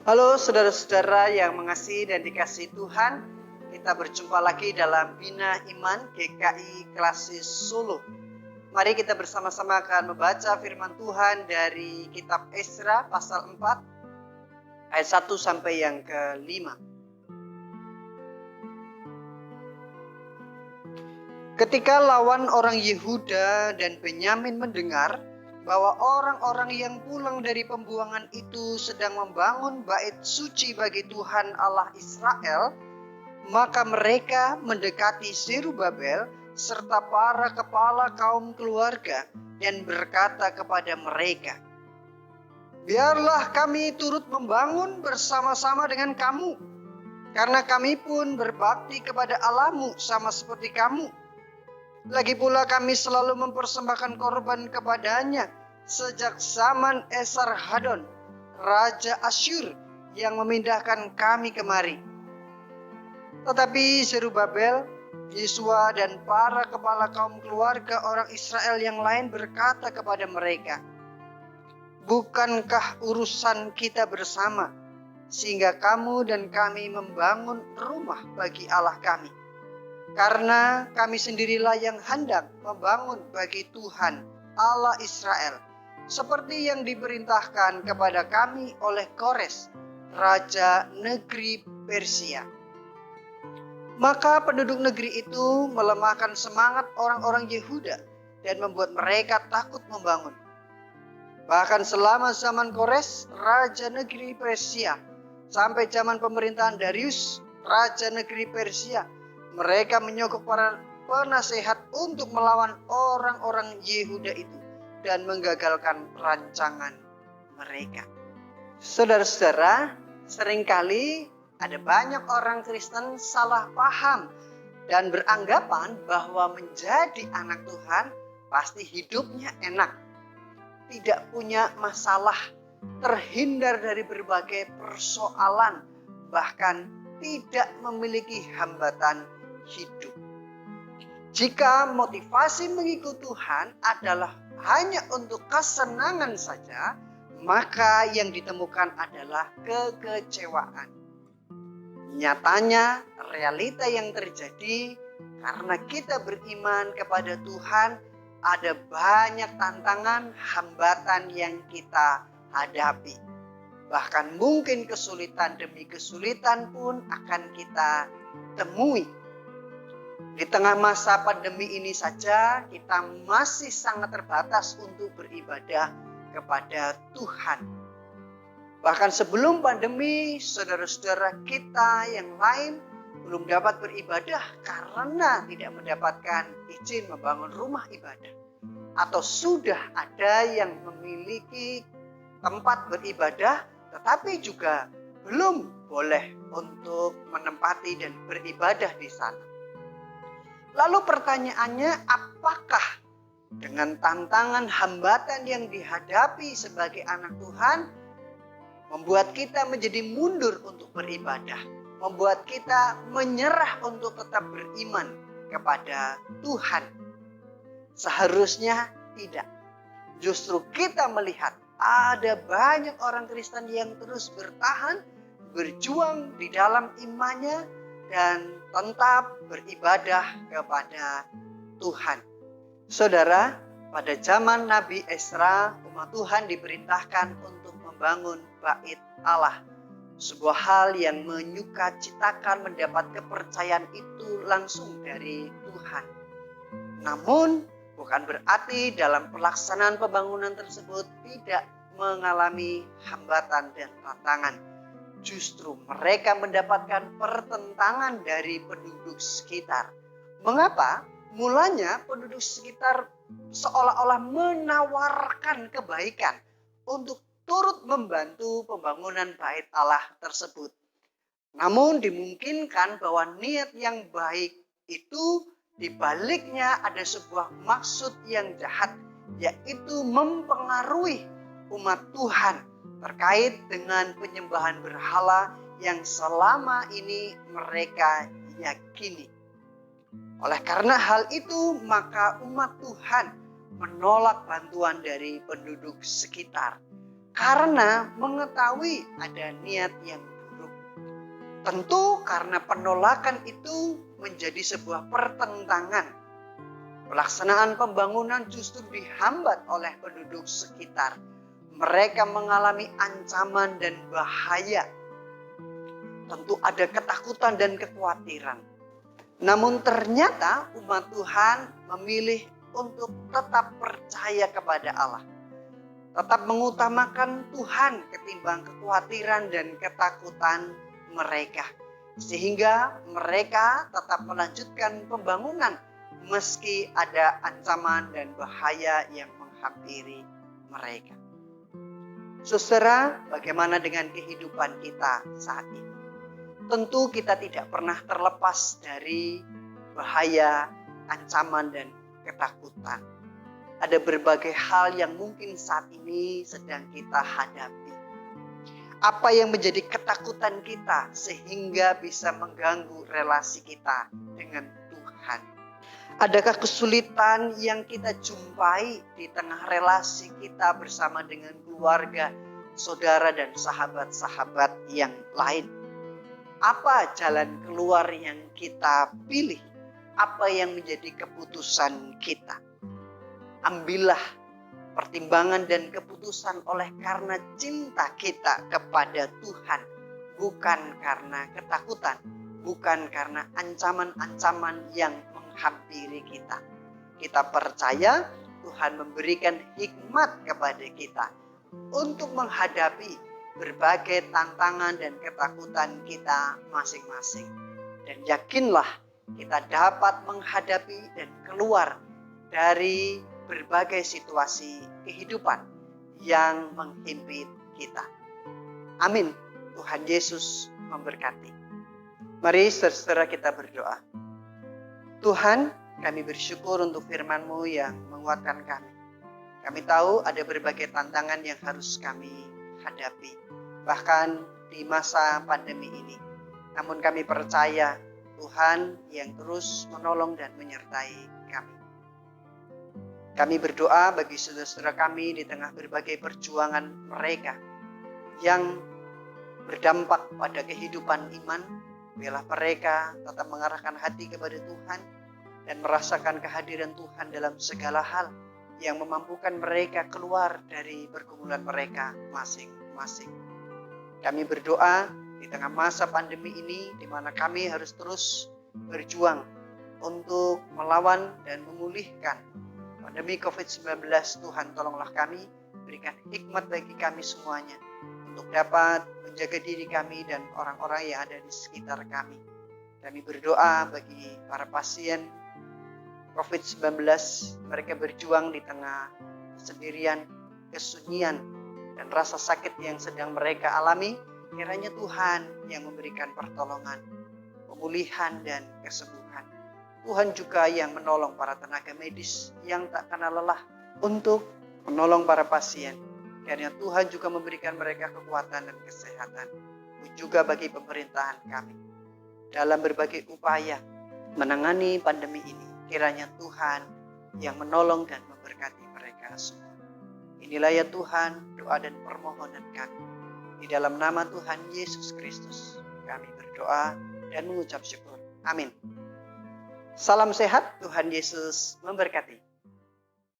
Halo saudara-saudara yang mengasihi dan dikasihi Tuhan. Kita berjumpa lagi dalam Bina Iman GKI Klasis Solo. Mari kita bersama-sama akan membaca firman Tuhan dari kitab Esra pasal 4 ayat 1 sampai yang ke-5. Ketika lawan orang Yehuda dan Benyamin mendengar bahwa orang-orang yang pulang dari pembuangan itu sedang membangun bait suci bagi Tuhan Allah Israel, maka mereka mendekati Zerubabel serta para kepala kaum keluarga dan berkata kepada mereka, "Biarlah kami turut membangun bersama-sama dengan kamu, karena kami pun berbakti kepada Allahmu sama seperti kamu. Lagi pula kami selalu mempersembahkan korban kepadanya sejak zaman Esarhadon, Raja Asyur yang memindahkan kami kemari." Tetapi Zerubabel, Yesua dan para kepala kaum keluarga orang Israel yang lain berkata kepada mereka, "Bukankah urusan kita bersama, sehingga kamu dan kami membangun rumah bagi Allah kami? Karena kami sendirilah yang hendak membangun bagi Tuhan Allah Israel, seperti yang diperintahkan kepada kami oleh Kores, Raja negeri Persia." Maka penduduk negeri itu melemahkan semangat orang-orang Yehuda dan membuat mereka takut membangun. Bahkan selama zaman Kores, Raja negeri Persia, sampai zaman pemerintahan Darius, Raja negeri Persia, mereka menyogok para penasehat untuk melawan orang-orang Yehuda itu dan menggagalkan rancangan mereka. Saudara-saudara, seringkali ada banyak orang Kristen salah paham dan beranggapan bahwa menjadi anak Tuhan pasti hidupnya enak, tidak punya masalah, terhindar dari berbagai persoalan, bahkan tidak memiliki hambatan hidup. Jika motivasi mengikut Tuhan adalah hanya untuk kesenangan saja, maka yang ditemukan adalah kekecewaan. Nyatanya, realita yang terjadi karena kita beriman kepada Tuhan, ada banyak tantangan, hambatan yang kita hadapi. Bahkan mungkin kesulitan demi kesulitan pun akan kita temui. Di tengah masa pandemi ini saja kita masih sangat terbatas untuk beribadah kepada Tuhan. Bahkan sebelum pandemi, saudara-saudara kita yang lain belum dapat beribadah karena tidak mendapatkan izin membangun rumah ibadah. Atau sudah ada yang memiliki tempat beribadah tetapi juga belum boleh untuk menempati dan beribadah di sana. Lalu pertanyaannya, apakah dengan tantangan hambatan yang dihadapi sebagai anak Tuhan membuat kita menjadi mundur untuk beribadah, membuat kita menyerah untuk tetap beriman kepada Tuhan? Seharusnya tidak. Justru kita melihat ada banyak orang Kristen yang terus bertahan, berjuang di dalam imannya, dan tetap beribadah kepada Tuhan. Saudara, pada zaman Nabi Esra, umat Tuhan diperintahkan untuk membangun bait Allah. Sebuah hal yang menyukacitakan mendapat kepercayaan itu langsung dari Tuhan. Namun, bukan berarti dalam pelaksanaan pembangunan tersebut tidak mengalami hambatan dan tantangan. Justru mereka mendapatkan pertentangan dari penduduk sekitar. Mengapa? Mulanya penduduk sekitar seolah-olah menawarkan kebaikan untuk turut membantu pembangunan bait Allah tersebut. Namun dimungkinkan bahwa niat yang baik itu dibaliknya ada sebuah maksud yang jahat, yaitu mempengaruhi umat Tuhan terkait dengan penyembahan berhala yang selama ini mereka yakini. Oleh karena hal itu, maka umat Tuhan menolak bantuan dari penduduk sekitar. karena mengetahui ada niat yang buruk. Tentu karena penolakan itu menjadi sebuah pertentangan. Pelaksanaan pembangunan justru dihambat oleh penduduk sekitar. Mereka mengalami ancaman dan bahaya. Tentu ada ketakutan dan kekhawatiran. Namun ternyata umat Tuhan memilih untuk tetap percaya kepada Allah. Tetap mengutamakan Tuhan ketimbang kekhawatiran dan ketakutan mereka. Sehingga mereka tetap melanjutkan pembangunan meski ada ancaman dan bahaya yang menghampiri mereka. Saudara, bagaimana dengan kehidupan kita saat ini? Tentu kita tidak pernah terlepas dari bahaya, ancaman, dan ketakutan. Ada berbagai hal yang mungkin saat ini sedang kita hadapi. Apa yang menjadi ketakutan kita sehingga bisa mengganggu relasi kita dengan Tuhan? Adakah kesulitan yang kita jumpai di tengah relasi kita bersama dengan keluarga, saudara, dan sahabat-sahabat yang lain? Apa jalan keluar yang kita pilih? Apa yang menjadi keputusan kita? Ambillah pertimbangan dan keputusan oleh karena cinta kita kepada Tuhan. Bukan karena ketakutan. Bukan karena ancaman-ancaman yang menghampiri kita. Kita percaya Tuhan memberikan hikmat kepada kita untuk menghadapi berbagai tantangan dan ketakutan kita masing-masing. Dan yakinlah kita dapat menghadapi dan keluar dari berbagai situasi kehidupan yang menghimpit kita. Amin. Tuhan Yesus memberkati. Mari saudara kita berdoa. Tuhan, kami bersyukur untuk firman-Mu yang menguatkan kami. Kami tahu ada berbagai tantangan yang harus kami hadapi, bahkan di masa pandemi ini. Namun kami percaya Tuhan yang terus menolong dan menyertai kami. Kami berdoa bagi saudara-saudara kami di tengah berbagai perjuangan mereka yang berdampak pada kehidupan iman. Biarlah mereka tetap mengarahkan hati kepada Tuhan dan merasakan kehadiran Tuhan dalam segala hal yang memampukan mereka keluar dari pergumulan mereka masing-masing. Kami berdoa di tengah masa pandemi ini di mana kami harus terus berjuang untuk melawan dan memulihkan pandemi COVID-19. Tuhan, tolonglah kami, berikan hikmat bagi kami semuanya untuk dapat menjaga diri kami dan orang-orang yang ada di sekitar kami. Kami berdoa bagi para pasien COVID-19, mereka berjuang di tengah kesendirian, kesunyian, dan rasa sakit yang sedang mereka alami. Kiranya Tuhan yang memberikan pertolongan, pemulihan, dan kesembuhan. Tuhan juga yang menolong para tenaga medis yang tak kenal lelah untuk menolong para pasien. Kiranya Tuhan juga memberikan mereka kekuatan dan kesehatan. Juga bagi pemerintahan kami dalam berbagai upaya menangani pandemi ini. Kiranya Tuhan yang menolong dan memberkati mereka semua. Inilah ya Tuhan doa dan permohonan kami. Di dalam nama Tuhan Yesus Kristus kami berdoa dan mengucap syukur. Amin. Salam sehat, Tuhan Yesus memberkati.